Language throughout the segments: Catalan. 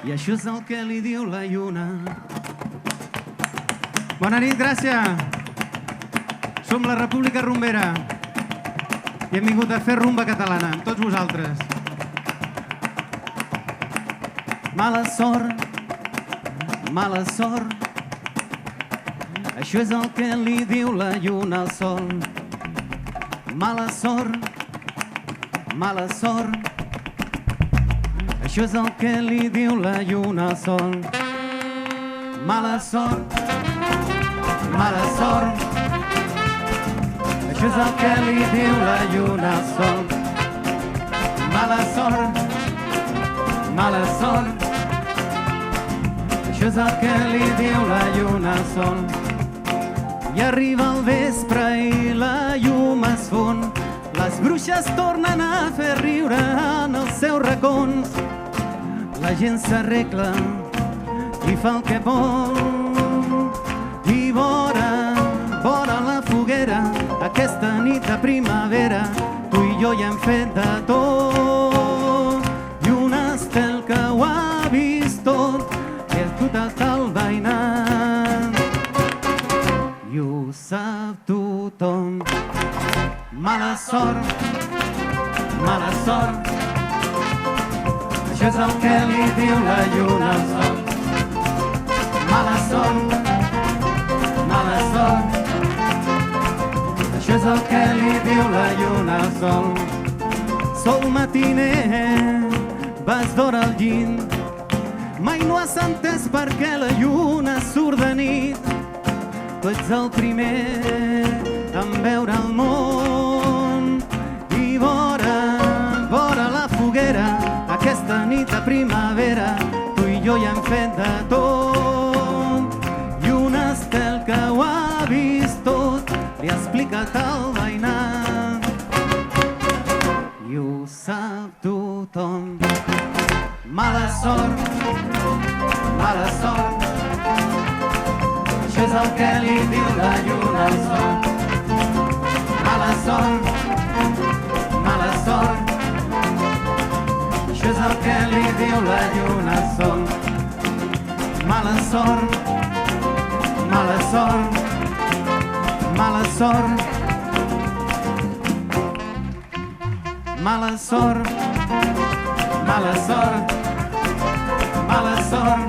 I això és el que li diu la lluna. Bona nit, gràcies. Som la República Rumbera i hem vingut a fer rumba catalana, amb tots vosaltres. Mala sort, mala sort, això és el que li diu la lluna al sol. Mala sort, mala sort, això és el que li diu la lluna al sol. Mala sort, mala sort, això és el que li diu la lluna al sol. Mala sort, mala sort, això és el que li diu la lluna al sol. I arriba el vespre i la llum es fon, les bruixes tornen a fer riure en els seus racons. La gent s'arregla i fa el que vol i vora la foguera aquesta nit de primavera tu i jo ja hem fet de tot i un estel que ho ha vist tot i és tot el veïnat i ho sap tothom. Mala sort, mala sort, això és el que li diu la lluna al sol. Mala sort, mala sort, això és el que li diu la lluna al sol. Sol matiner, vas d'hora al llit, mai no has entès per què la lluna surt de nit. Tu ets el primer en veure el món i vora la foguera aquesta nit de primavera tu i jo ja hem fet de tot i un estel que ho ha vist tot li ha explicat al veïnat i ho sap tothom. Mala sort, mala sort, això és el que li diu la lluna al sol. Mala sort, mala sort, això és el que li diu la lluna al sol. Mala sort, mala sort, mala sort, mala sort, mala sort, mala sort,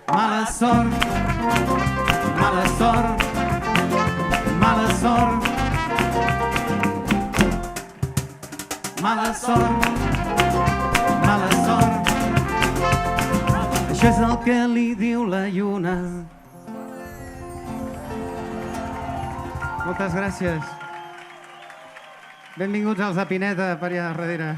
mala sort, mala sort, mala sort, mala sort, mala sort, això és el que li diu la lluna. Moltes gràcies. Benvinguts als de Pineda per allà darrere.